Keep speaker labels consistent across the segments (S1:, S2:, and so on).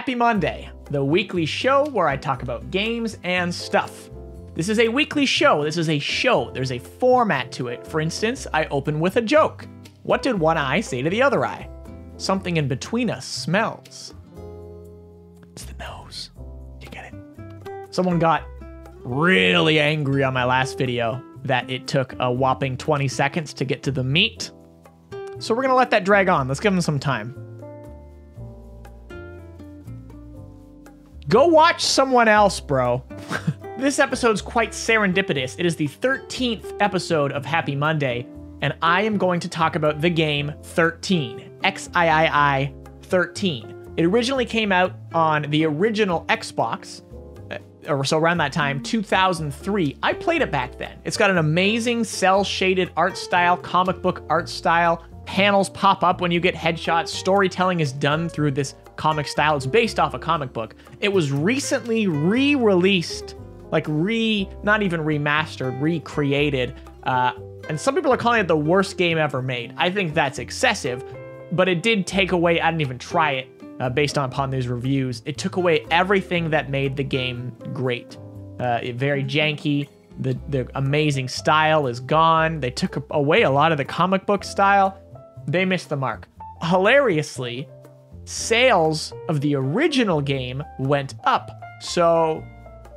S1: Happy Monday, the weekly show where I talk about games and stuff. This is a weekly show. This is a show. There's a format to it. For instance, I open with a joke. What did one eye say to the other eye? Something in between us smells. It's the nose. You get it? Someone got really angry on my last video that it took a whopping 20 seconds to get to the meat. So we're gonna let that drag on. Let's give them some time. Go watch someone else, bro. This episode's quite serendipitous. It is the 13th episode of Happy Monday, and I am going to talk about the game 13, XIII 13. It originally came out on the original Xbox, or so around that time, 2003. I played it back then. It's got an amazing cel-shaded art style, comic book art style. Panels pop up when you get headshots. Storytelling is done through this comic style. It's based off a comic book. It was recently re-released, like not even remastered, recreated. And some people are calling it the worst game ever made. I think that's excessive, but it did take away, I didn't even try it based upon these reviews. It took away everything that made the game great. Very janky. The amazing style is gone. They took away a lot of the comic book style. They missed the mark. Hilariously, sales of the original game went up, so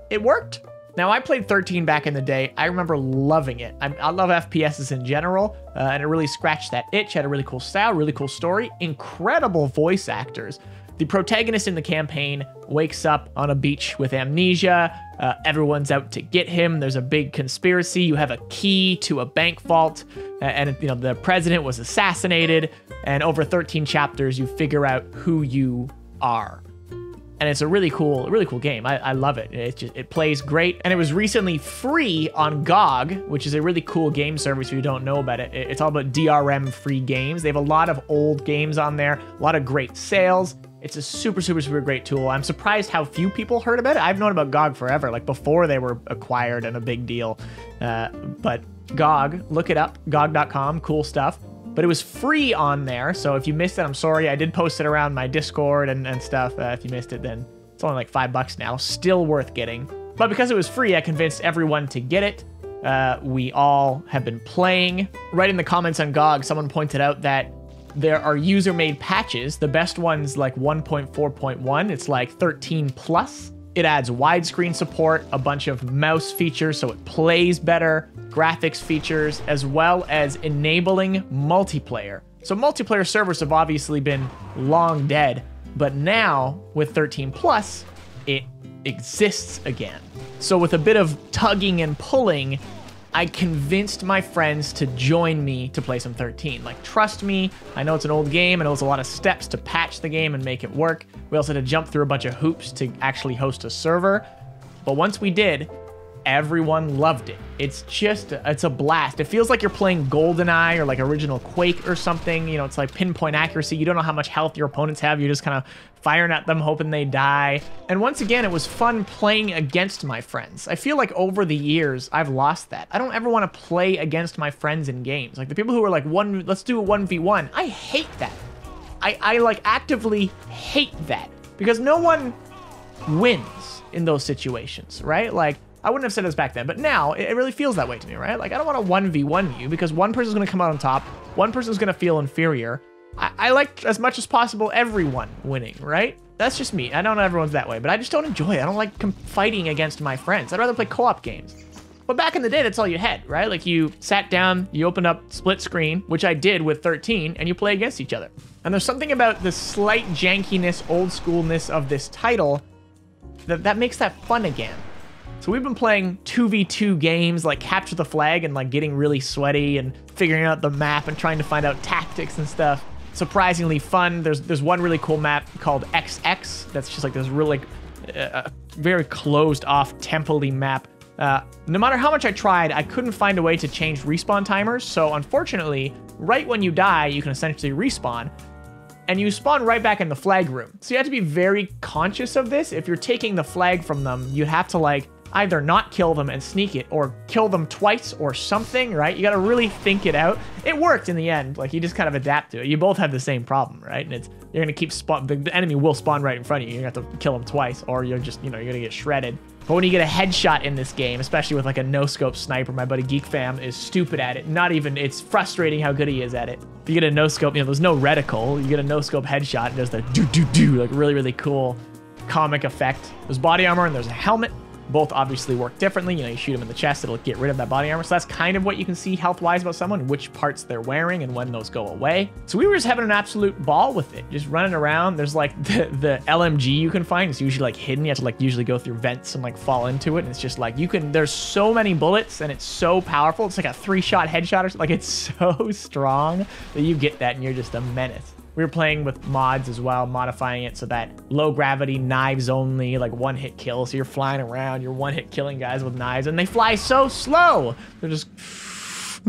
S1: it worked. Now, I played 13 back in the day. I remember loving it. I love FPSs in general, and it really scratched that itch. Had a really cool style, really cool story, incredible voice actors. The protagonist in the campaign wakes up on a beach with amnesia. Everyone's out to get him. There's a big conspiracy. You have a key to a bank vault, and the president was assassinated. And over 13 chapters, you figure out who you are. And it's a really cool game. I love it. It plays great. And it was recently free on GOG, which is a really cool game service if you don't know about it. It's all about DRM free games. They have a lot of old games on there, a lot of great sales. It's a super, super, super great tool. I'm surprised how few people heard about it. I've known about GOG forever, like before they were acquired and a big deal. But GOG, look it up, GOG.com, cool stuff. But it was free on there, so if you missed it, I'm sorry. I did post it around my Discord and stuff. If you missed it, then it's only like $5 now. Still worth getting. But because it was free, I convinced everyone to get it. We all have been playing. Right in the comments on GOG, someone pointed out that there are user-made patches. The best one's like 1.4.1. It's like 13 plus. It adds widescreen support, a bunch of mouse features so it plays better, graphics features, as well as enabling multiplayer. So multiplayer servers have obviously been long dead, but now with 13 plus, it exists again. So with a bit of tugging and pulling, I convinced my friends to join me to play some 13. Like, trust me, I know it's an old game, and it was a lot of steps to patch the game and make it work. We also had to jump through a bunch of hoops to actually host a server. But once we did, everyone loved it. It's a blast. It feels like you're playing GoldenEye or like original Quake or something. You know, it's like pinpoint accuracy. You don't know how much health your opponents have. You're just kind of firing at them, hoping they die. And once again, it was fun playing against my friends. I feel like over the years, I've lost that. I don't ever want to play against my friends in games. Like the people who are like, let's do a 1v1. I hate that. I like actively hate that because no one wins in those situations, right? Like, I wouldn't have said this back then, but now it really feels that way to me, right? Like, I don't want to 1v1 you because one person's going to come out on top, one person's going to feel inferior. I like, as much as possible, everyone winning, right? That's just me. I know not everyone's that way, but I just don't enjoy it. I don't like fighting against my friends. I'd rather play co-op games. But back in the day, that's all you had, right? Like, you sat down, you opened up split screen, which I did with 13, and you play against each other. And there's something about the slight jankiness, old schoolness of this title that makes that fun again. So we've been playing 2v2 games like Capture the Flag and like getting really sweaty and figuring out the map and trying to find out tactics and stuff. Surprisingly fun. There's one really cool map called XX. That's just like this really very closed off temple-y map. No matter how much I tried, I couldn't find a way to change respawn timers. So unfortunately, right when you die, you can essentially respawn. And you spawn right back in the flag room. So you have to be very conscious of this. If you're taking the flag from them, you have to like either not kill them and sneak it or kill them twice or something, right? You got to really think it out. It worked in the end. Like, you just kind of adapt to it. You both have the same problem, right? And you're going to keep the enemy will spawn right in front of you. You're going to have to kill them twice, or you're just, you're going to get shredded. But when you get a headshot in this game, especially with like a no-scope sniper, my buddy GeekFam is stupid at it. It's frustrating how good he is at it. If you get a no-scope, there's no reticle. You get a no-scope headshot, and there's the do-do-do, like really, really cool comic effect. There's body armor and there's a helmet. Both obviously work differently. You shoot them in the chest, it'll get rid of that body armor. So that's kind of what you can see health-wise about someone, which parts they're wearing and when those go away. So we were just having an absolute ball with it, just running around. There's like the LMG you can find. It's usually like hidden. You have to like usually go through vents and like fall into it. And it's just like there's so many bullets and it's so powerful. It's like a 3-shot headshot or something. Like, it's so strong that you get that and you're just a menace. We were playing with mods as well, modifying it so that low gravity, knives only, like 1-hit kill. So you're flying around, you're 1-hit killing guys with knives, and they fly so slow. They're just,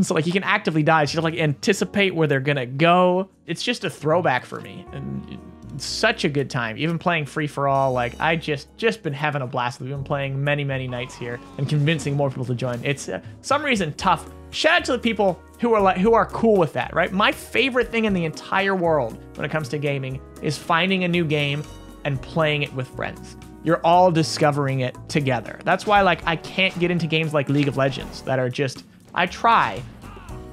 S1: so like you can actively dodge. You have to like anticipate where they're gonna go. It's just a throwback for me, and it's such a good time. Even playing free for all, like I just been having a blast. We've been playing many nights here and convincing more people to join. It's some reason tough. Shout out to the people who are cool with that, right? My favorite thing in the entire world when it comes to gaming is finding a new game and playing it with friends. You're all discovering it together. That's why like I can't get into games like League of Legends that are just, I try,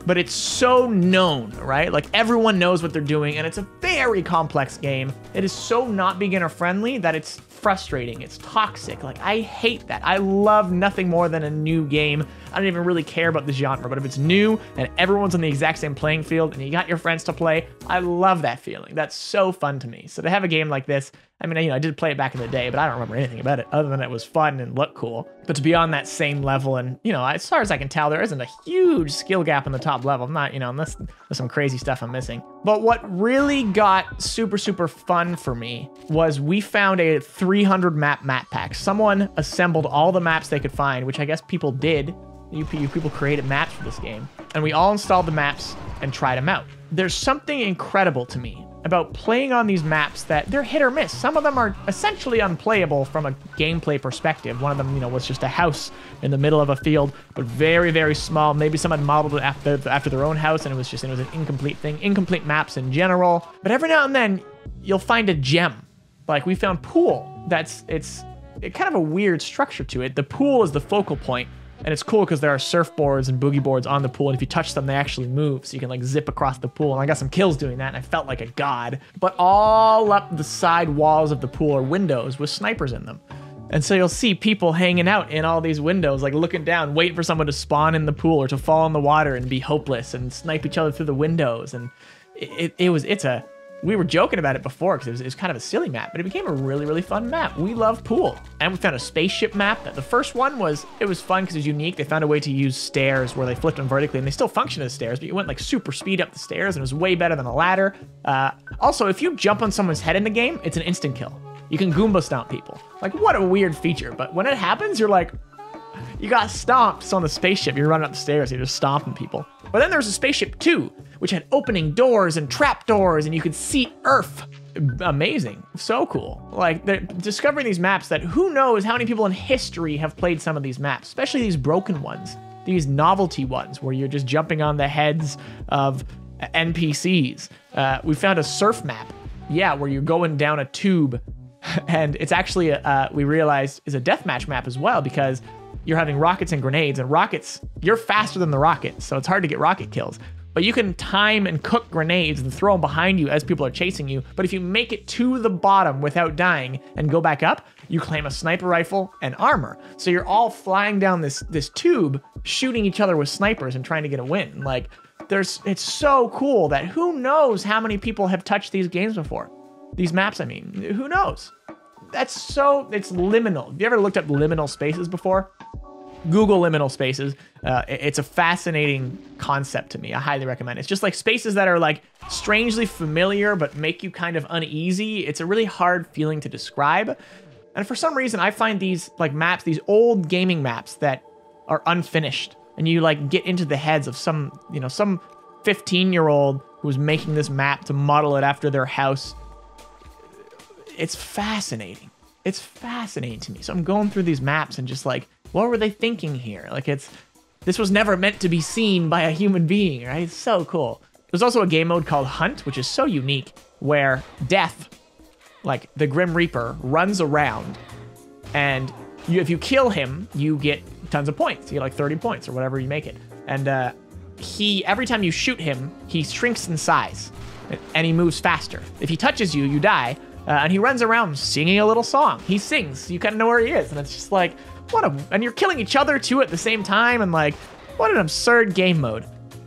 S1: but it's so known, right? Like everyone knows what they're doing and it's a very complex game. It is so not beginner friendly that it's frustrating. It's toxic. Like, I hate that. I love nothing more than a new game. I don't even really care about the genre, but if it's new and everyone's on the exact same playing field and you got your friends to play, I love that feeling. That's so fun to me. So to have a game like this, I mean, I did play it back in the day, but I don't remember anything about it other than it was fun and looked cool. But to be on that same level and, as far as I can tell, there isn't a huge skill gap in the top level. I'm not, unless there's some crazy stuff I'm missing. But what really got super fun for me was we found a 300 map pack. Someone assembled all the maps they could find, which I guess people did. You people created maps for this game. And we all installed the maps and tried them out. There's something incredible to me about playing on these maps that they're hit or miss. Some of them are essentially unplayable from a gameplay perspective. One of them, was just a house in the middle of a field, but very small. Maybe someone modeled it after their own house, and it was an incomplete thing. Incomplete maps in general. But every now and then, you'll find a gem. Like we found pool. It's kind of a weird structure to it. The pool is the focal point. And it's cool because there are surfboards and boogie boards on the pool, and if you touch them, they actually move, so you can like zip across the pool. And I got some kills doing that, and I felt like a god. But all up the side walls of the pool are windows with snipers in them. And so you'll see people hanging out in all these windows, like looking down, waiting for someone to spawn in the pool or to fall in the water and be hopeless and snipe each other through the windows. And we were joking about it before because it was kind of a silly map, but it became a really fun map. We love pool. And we found a spaceship map. The first one was fun because it was unique. They found a way to use stairs where they flipped them vertically, and they still function as stairs, but you went like super speed up the stairs, and it was way better than a ladder. Also, if you jump on someone's head in the game, it's an instant kill. You can Goomba stomp people. Like, what a weird feature. But when it happens, you're like, you got stomped. So on the spaceship, you're running up the stairs, you're just stomping people. But then there's a spaceship 2, which had opening doors and trap doors, and you could see Earth. Amazing. So cool. Like, they're discovering these maps that who knows how many people in history have played some of these maps, especially these broken ones, these novelty ones where you're just jumping on the heads of NPCs. We found a surf map. Yeah, where you're going down a tube, and it's actually, we realized, is a deathmatch map as well, because you're having rockets and grenades, and rockets, you're faster than the rockets, so it's hard to get rocket kills. But you can time and cook grenades and throw them behind you as people are chasing you. But if you make it to the bottom without dying and go back up, you claim a sniper rifle and armor. So you're all flying down this tube, shooting each other with snipers and trying to get a win. Like, it's so cool that who knows how many people have touched these games before. These maps, I mean, who knows? It's liminal. Have you ever looked up liminal spaces before? Google liminal spaces. It's a fascinating concept to me. I highly recommend it. It's just like spaces that are like strangely familiar but make you kind of uneasy. It's a really hard feeling to describe. And for some reason, I find these like maps, these old gaming maps that are unfinished, and you like get into the heads of some 15-year-old who's making this map to model it after their house. It's fascinating. It's fascinating to me. So I'm going through these maps and just like What were they thinking here? Like this was never meant to be seen by a human being, right? It's so cool. There's also a game mode called Hunt, which is so unique, where Death, like the Grim Reaper, runs around, and if you kill him, you get tons of points. You get like 30 points or whatever you make it. And every time you shoot him, he shrinks in size, and he moves faster. If he touches you, you die. And he runs around singing a little song. He sings, you kind of know where he is, and it's just like, and you're killing each other too at the same time, and like, what an absurd game mode.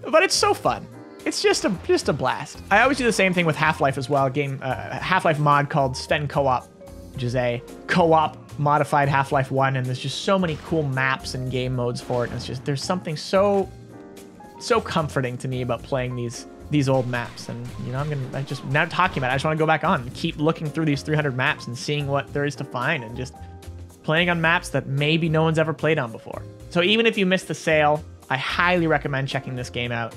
S1: But it's so fun. It's just a blast. I always do the same thing with Half-Life as well. Half-Life mod called Sven Co-op, which is a co-op modified Half-Life 1, and there's just so many cool maps and game modes for it. And it's just, there's something so comforting to me about playing these old maps. And you know, now talking about it, I just want to go back on and keep looking through these 300 maps and seeing what there is to find, and just playing on maps that maybe no one's ever played on before. So even if you missed the sale, I highly recommend checking this game out.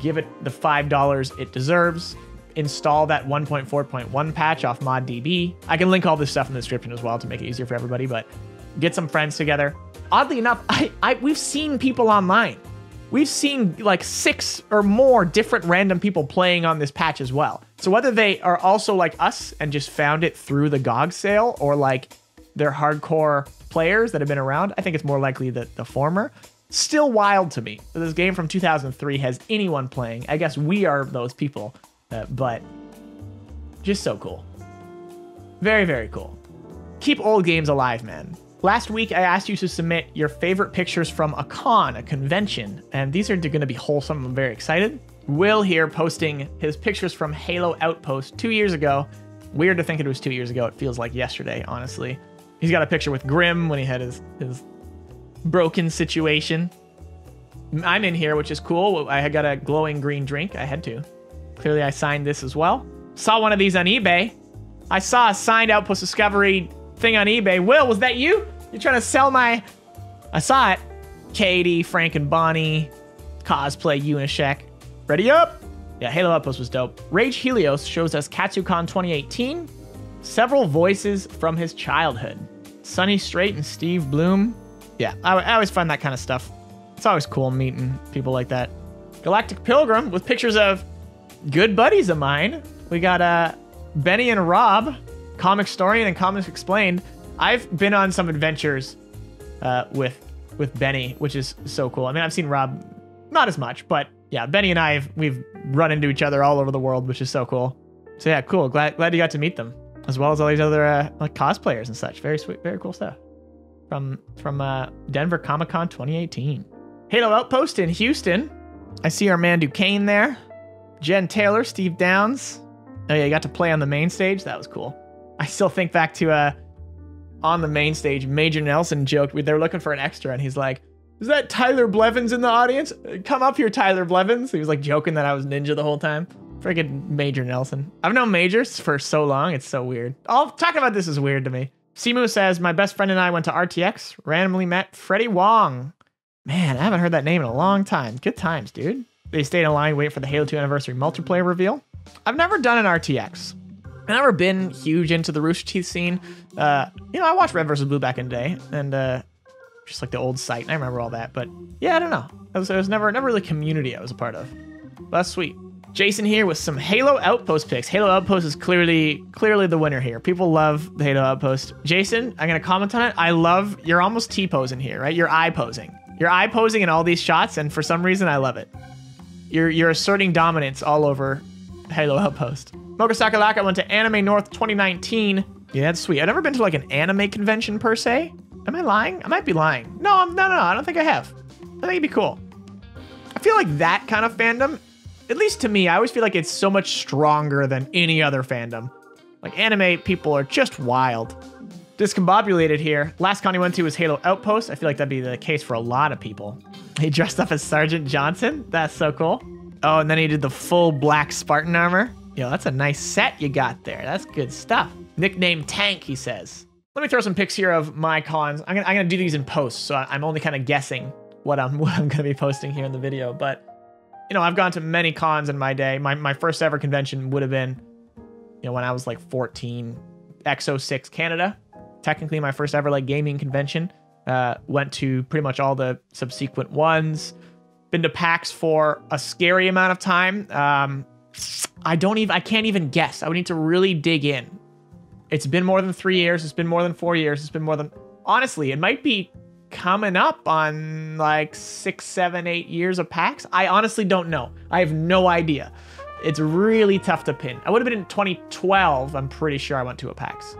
S1: Give it the $5 it deserves. Install that 1.4.1 patch off ModDB. I can link all this stuff in the description as well to make it easier for everybody, but get some friends together. Oddly enough, we've seen people online. We've seen like 6 or more different random people playing on this patch as well. So whether they are also like us and just found it through the GOG sale, or like they're hardcore players that have been around, I think it's more likely the former. Still wild to me that this game from 2003 has anyone playing. I guess we are those people, but just so cool. Very, very cool. Keep old games alive, man. Last week, I asked you to submit your favorite pictures from a convention, and these are going to be wholesome. I'm very excited. Will here posting his pictures from Halo Outpost 2 years ago. Weird to think it was 2 years ago. It feels like yesterday, honestly. He's got a picture with Grim when he had his broken situation. I'm in here, which is cool. I got a glowing green drink. I had to. Clearly, I signed this as well. Saw one of these on eBay. I saw a signed Outpost Discovery thing on eBay. Will, was that you? You trying to sell my... I saw it. Katie, Frank and Bonnie, cosplay Unisheck. Ready up? Yeah, Halo Outpost was dope. Rage Helios shows us KatsuCon 2018. Several voices from his childhood. Sonny Strait and Steve Bloom. Yeah, I always find that kind of stuff. It's always cool meeting people like that. Galactic Pilgrim with pictures of good buddies of mine. We got Benny and Rob, Comic Historian and Comics Explained. I've been on some adventures with Benny, which is so cool. I mean, I've seen Rob not as much, but yeah, Benny and we've run into each other all over the world, which is so cool. So yeah, cool. Glad you got to meet them, as well as all these other like cosplayers and such. Very sweet, very cool stuff. From Denver Comic-Con 2018. Halo Outpost in Houston. I see our man Duquesne there. Jen Taylor, Steve Downs. Oh yeah, you got to play on the main stage. That was cool. I still think back to on the main stage, Major Nelson joked, they were looking for an extra, and he's like, is that Tyler Blevins in the audience? Come up here, Tyler Blevins. He was like joking that I was Ninja the whole time. Friggin' Major Nelson. I've known Majors for so long, it's so weird. Talking about this is weird to me. Simu says, my best friend and I went to RTX, randomly met Freddie Wong. Man, I haven't heard that name in a long time. Good times, dude. They stayed in line waiting for the Halo 2 anniversary multiplayer reveal. I've never done an RTX. I've never been huge into the Rooster Teeth scene. You know, I watched Red vs. Blue back in the day, and just like the old site, and I remember all that. But yeah, I don't know. It was never really community I was a part of. But that's sweet. Jason here with some Halo Outpost picks. Halo Outpost is clearly the winner here. People love the Halo Outpost. Jason, I'm gonna comment on it. You're almost T-posing here, right? You're I-posing. You're I-posing in all these shots, and for some reason, I love it. You're asserting dominance all over Halo Outpost. Mocha Sakalaka went to Anime North 2019. Yeah, that's sweet. I've never been to like an anime convention per se. Am I lying? I might be lying. No, I don't think I have. I think it'd be cool. I feel like that kind of fandom, at least to me, I always feel like it's so much stronger than any other fandom. Like anime people are just wild. Discombobulated here. Last con he went to was Halo Outpost. I feel like that'd be the case for a lot of people. He dressed up as Sergeant Johnson. That's so cool. Oh, and then he did the full black Spartan armor. Yo, that's a nice set you got there. That's good stuff. Nickname Tank, he says. Let me throw some pics here of my cons. I'm gonna do these in post, so I'm only kind of guessing what I'm gonna be posting here in the video. But you know, I've gone to many cons in my day. My first ever convention would have been, you know, when I was like 14, XIII Canada. Technically my first ever like gaming convention. Went to pretty much all the subsequent ones. Been to PAX for a scary amount of time. I can't even guess. I would need to really dig in. It's been more than 3 years. It's been more than 4 years. It's been more than, honestly, it might be coming up on like 6, 7, 8 years of PAX. I honestly don't know. I have no idea. It's really tough to pin. I would have been in 2012. I'm pretty sure I went to a PAX.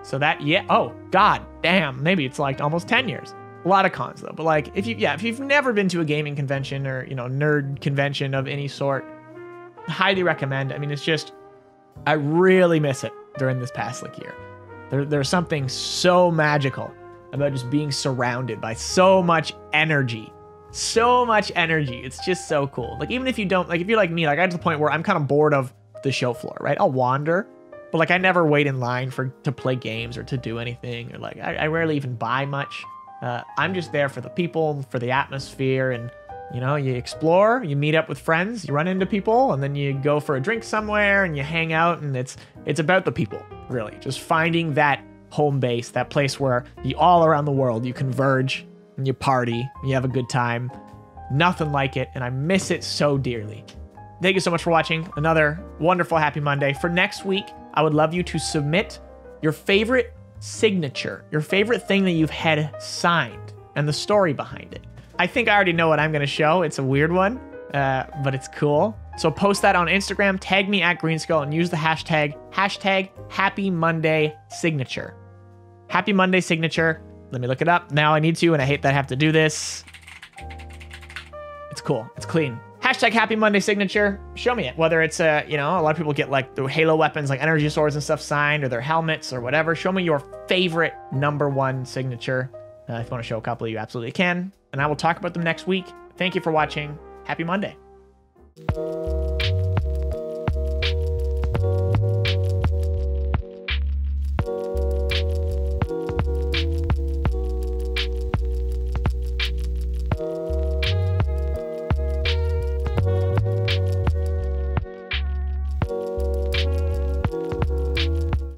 S1: So that, yeah. Oh, God damn. Maybe it's like almost 10 years. A lot of cons though. But like, if you've never been to a gaming convention or, nerd convention of any sort, highly recommend. I mean, it's just, I really miss it during this past year. There's something so magical about just being surrounded by so much energy. So much energy. It's just so cool. Like, even if you don't, like, if you're like me, like, I get to the point where I'm kind of bored of the show floor, right? I'll wander, but like, I never wait in line to play games or to do anything, or like, I rarely even buy much. I'm just there for the people, for the atmosphere, and you explore, you meet up with friends, you run into people, and then you go for a drink somewhere and you hang out, and it's about the people, really. Just finding that home base, that place where you all around the world, you converge and you party, and you have a good time. Nothing like it, and I miss it so dearly. Thank you so much for watching another wonderful Happy Monday. For next week, I would love you to submit your favorite signature, your favorite thing that you've had signed, and the story behind it. I think I already know what I'm going to show. It's a weird one, but it's cool. So post that on Instagram, tag me at Greenskull, and use the hashtag Happy Monday Signature. Happy Monday Signature. Let me look it up. Now I need to, and I hate that I have to do this. It's cool. It's clean. Hashtag Happy Monday Signature. Show me it. Whether it's, a lot of people get like the Halo weapons, like energy swords and stuff signed, or their helmets or whatever. Show me your favorite #1 signature. If you want to show a couple, you absolutely can. And I will talk about them next week. Thank you for watching. Happy Monday.